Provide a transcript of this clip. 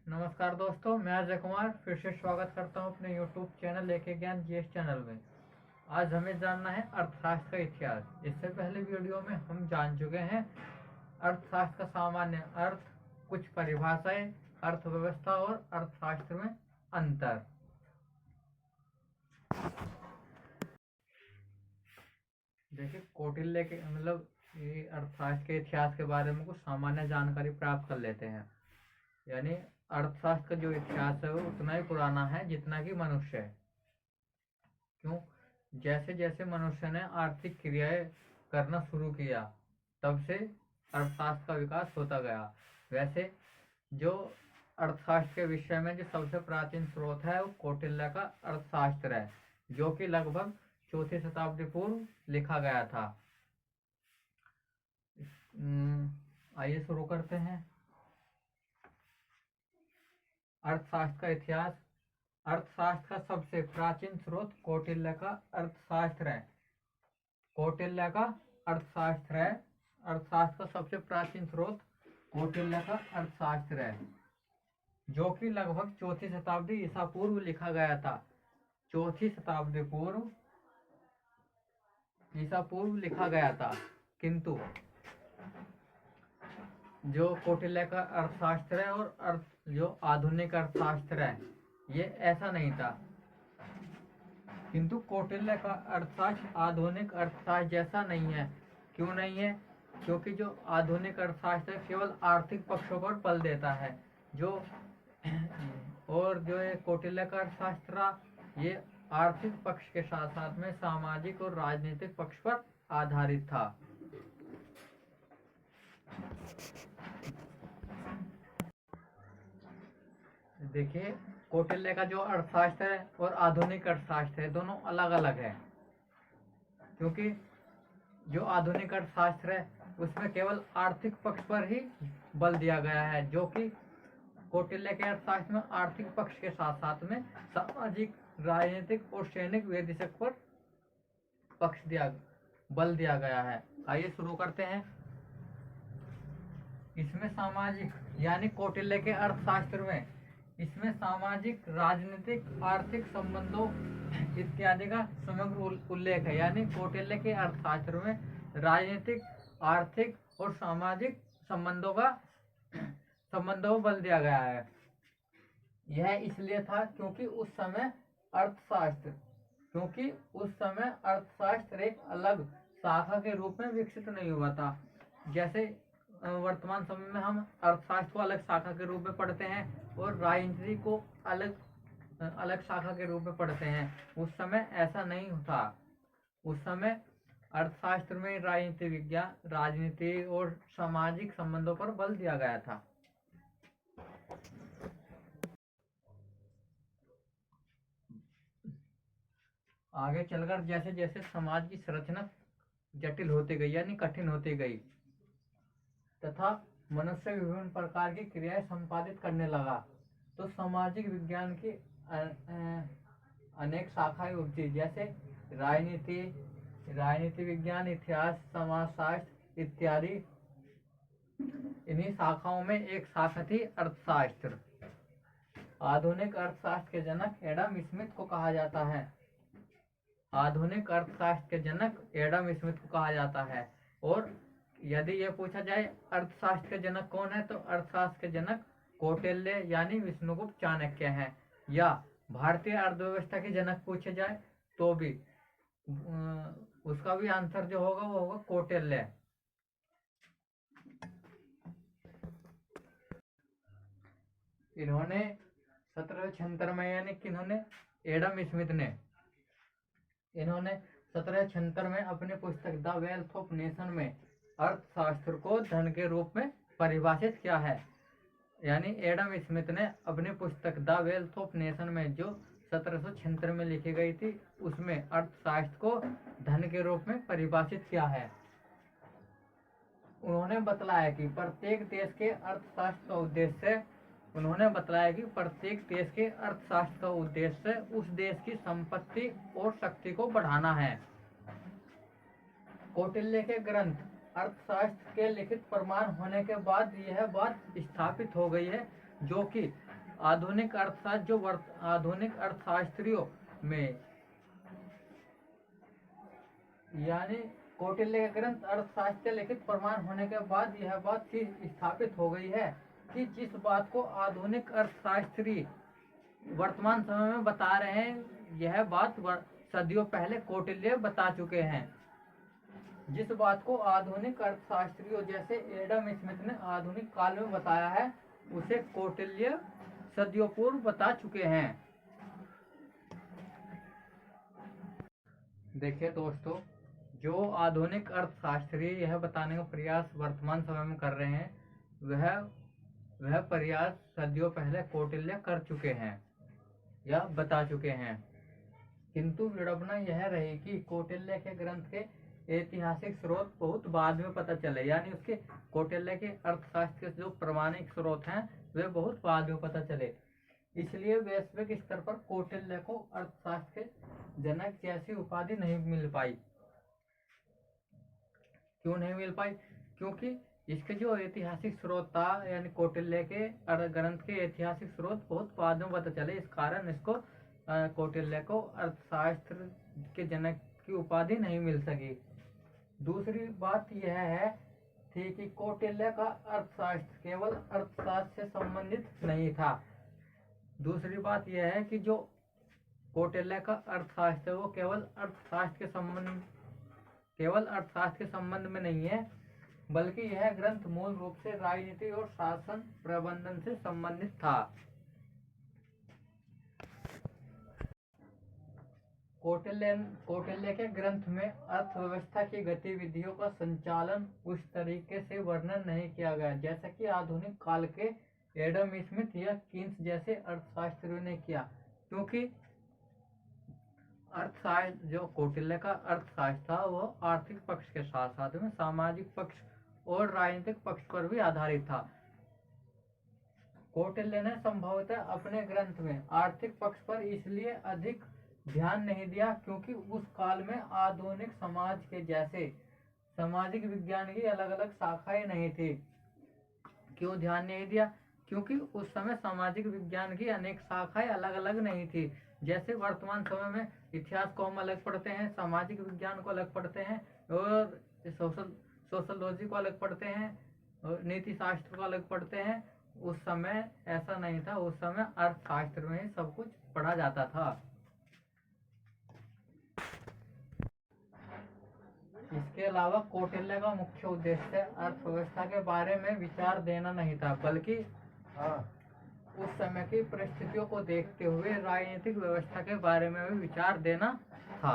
नमस्कार दोस्तों, मैं अजय कुमार फिर से स्वागत करता हूं अपने YouTube चैनल लेके ज्ञान जीएस चैनल में। आज हमें जानना है अर्थशास्त्र का इतिहास। इससे पहले वीडियो में हम जान चुके हैं अर्थशास्त्र का सामान्य अर्थ, कुछ परिभाषाएं, अर्थव्यवस्था और अर्थशास्त्र में अंतर। देखिए, कौटिल्य के ये अर्थशास्त्र के इतिहास के बारे में कुछ सामान्य जानकारी प्राप्त कर लेते हैं। यानी अर्थशास्त्र का जो इतिहास है वो उतना ही पुराना है जितना कि मनुष्य है। क्यों? जैसे जैसे मनुष्य ने आर्थिक क्रियाएं करना शुरू किया तब से अर्थशास्त्र का विकास होता गया। वैसे जो अर्थशास्त्र के विषय में जो सबसे प्राचीन स्रोत है वो कौटिल्य का अर्थशास्त्र है, जो कि लगभग 4वीं शताब्दी पूर्व लिखा गया था। आइए शुरू करते हैं। अर्थशास्त्र का इतिहास। अर्थशास्त्र का सबसे प्राचीन स्रोत कौटिल्य का अर्थशास्त्र है। कौटिल्य का अर्थशास्त्र है। अर्थशास्त्र का सबसे प्राचीन स्रोत कौटिल्य का अर्थशास्त्र है, जो कि लगभग 4वीं शताब्दी ईसा पूर्व लिखा गया था। 4वीं शताब्दी पूर्व ईसा पूर्व लिखा गया था। किंतु जो कौटिल्य का अर्थशास्त्र है और जो आधुनिक अर्थशास्त्र है ये ऐसा नहीं था। किंतु कौटिल्य का अर्थशास्त्र आधुनिक अर्थशास्त्र जैसा नहीं है। क्यों नहीं है? क्योंकि जो आधुनिक अर्थशास्त्र केवल आर्थिक पक्षों पर बल देता है, और जो ये कौटिल्य का अर्थशास्त्र ये आर्थिक पक्ष के साथ साथ में सामाजिक और राजनीतिक पक्ष पर आधारित था। देखिए, कौटिल्य का जो अर्थशास्त्र है और आधुनिक अर्थशास्त्र है दोनों अलग अलग है। क्योंकि जो आधुनिक अर्थशास्त्र है उसमें केवल आर्थिक पक्ष पर ही बल दिया गया है, जो कि कौटिल्य के अर्थशास्त्र में आर्थिक पक्ष के साथ साथ में सामाजिक, राजनीतिक और सैनिक विधिशक पर बल दिया गया है। आइए शुरू करते हैं। इसमें सामाजिक यानी कौटिल्य के अर्थशास्त्र में इसमें सामाजिक, राजनीतिक, आर्थिक संबंधों इत्यादि का समग्र उल्लेख है। यानी कौटिल्य के अर्थशास्त्र में राजनीतिक, आर्थिक और सामाजिक संबंधों को बल दिया गया है। यह इसलिए था क्योंकि उस समय अर्थशास्त्र एक अलग शाखा के रूप में विकसित नहीं हुआ था। जैसे वर्तमान समय में हम अर्थशास्त्र को अलग शाखा के रूप में पढ़ते हैं और राजनीति को अलग शाखा के रूप में पढ़ते हैं। उस समय ऐसा नहीं था। उस समय अर्थशास्त्र में राजनीति विज्ञान, राजनीति और सामाजिक संबंधों पर बल दिया गया था। आगे चलकर जैसे जैसे समाज की संरचना जटिल होती गई यानी कठिन होती गई तथा मनुष्य विभिन्न प्रकार की क्रियाएं संपादित करने लगा, तो सामाजिक विज्ञान की अनेक शाखाएं उभरी। जैसे राजनीति विज्ञान, इतिहास, समाजशास्त्र इत्यादि। इन्हीं शाखाओं में एक शाखा थी अर्थशास्त्र। आधुनिक अर्थशास्त्र के जनक एडम स्मिथ को कहा जाता है। आधुनिक अर्थशास्त्र के जनक एडम स्मिथ को कहा जाता है। और यदि यह पूछा जाए अर्थशास्त्र के जनक कौन है, तो अर्थशास्त्र के जनक कौटिल्य यानी विष्णुगुप्त चाणक्य हैं। या भारतीय अर्थव्यवस्था के जनक पूछे जाए तो भी उसका भी आंसर जो होगा वो होगा कौटिल्य। इन्होंने 1776 में, यानी कि एडम स्मिथ ने इन्होंने 1776 में अपनी पुस्तक द वेल्थ ऑफ नेशन में अर्थशास्त्र को धन के रूप में परिभाषित किया है। यानी एडम स्मिथ ने अपनी पुस्तक द वेल्थ ऑफ नेशन में जो 1776 में लिखी गई थी उसमें अर्थशास्त्र को धन के रूप में परिभाषित किया है। उन्होंने बतलाया कि प्रत्येक देश के अर्थशास्त्र का उद्देश्य उस देश की संपत्ति और शक्ति को बढ़ाना है। कौटिल्य के ग्रंथ अर्थशास्त्र के लिखित प्रमाण होने के बाद यह बात स्थापित हो गई है, जो कि आधुनिक अर्थशास्त्र आधुनिक अर्थशास्त्रियों में यानी कौटिल्य के ग्रंथ अर्थशास्त्र लिखित प्रमाण होने के बाद यह बात स्थापित हो गई है कि जिस बात को आधुनिक अर्थशास्त्री वर्तमान समय में बता रहे हैं, यह बात सदियों पहले कौटिल्य बता चुके हैं। जिस बात को आधुनिक अर्थशास्त्रियों जैसे एडम स्मिथ ने आधुनिक काल में बताया है, उसे कौटिल्य सदियों पूर्व बता चुके हैं। देखिए दोस्तों, जो आधुनिक अर्थशास्त्री यह बताने का प्रयास वर्तमान समय में कर रहे हैं, वह प्रयास सदियों पहले कौटिल्य कर चुके हैं या बता चुके हैं। किंतु विडंबना यह रही कि कौटिल्य के ग्रंथ के ऐतिहासिक स्रोत बहुत बाद में पता चले, यानी उसके कौटिल्य के अर्थशास्त्र के जो प्रमाणिक स्रोत हैं वे बहुत बाद में पता चले। इसलिए वैश्विक स्तर पर कौटिल्य को अर्थशास्त्र के जनक जैसी उपाधि नहीं मिल पाई। क्यों नहीं मिल पाई? क्योंकि इसके जो ऐतिहासिक स्रोत था, यानी कौटिल्य के ग्रंथ के ऐतिहासिक स्रोत बहुत बाद में पता चले। इस कारण इसको कौटिल्य को अर्थशास्त्र के जनक की उपाधि नहीं मिल सकी। दूसरी बात यह थी कि कौटिल्य का अर्थशास्त्र केवल अर्थशास्त्र से संबंधित नहीं था। दूसरी बात यह है कि जो कौटिल्य का अर्थशास्त्र है वो केवल अर्थशास्त्र के संबंध में नहीं है, बल्कि यह ग्रंथ मूल रूप से राजनीति और शासन प्रबंधन से संबंधित था। कौटिल्य के ग्रंथ में अर्थव्यवस्था की गतिविधियों का संचालन उस तरीके से वर्णन नहीं किया गया जैसा कि आधुनिक काल के एडम स्मिथ या कीन्स जैसे अर्थशास्त्रियों ने किया। क्योंकि अर्थशास्त्र जो कौटिल्य का अर्थशास्त्र था वो आर्थिक पक्ष के साथ साथ में सामाजिक पक्ष और राजनीतिक पक्ष पर भी आधारित था। कौटिल्य ने संभवतः अपने ग्रंथ में आर्थिक पक्ष पर इसलिए अधिक ध्यान नहीं दिया क्योंकि उस काल में आधुनिक समाज के जैसे सामाजिक विज्ञान की अलग अलग शाखाएं नहीं थी। क्यों ध्यान नहीं दिया? क्योंकि उस समय सामाजिक विज्ञान की अनेक शाखाएं अलग अलग नहीं थी। जैसे वर्तमान समय में इतिहास को हम अलग पढ़ते हैं, सामाजिक विज्ञान को अलग पढ़ते हैं और सोशलॉजी को अलग पढ़ते हैं और नीति शास्त्र को अलग पढ़ते हैं। उस समय ऐसा नहीं था। उस समय अर्थशास्त्र में ही सब कुछ पढ़ा जाता था। इसके अलावा कौटिल्य का मुख्य उद्देश्य अर्थव्यवस्था के बारे में विचार देना नहीं था, बल्कि उस समय की परिस्थितियों को देखते हुए राजनीतिक व्यवस्था के बारे में भी विचार देना था।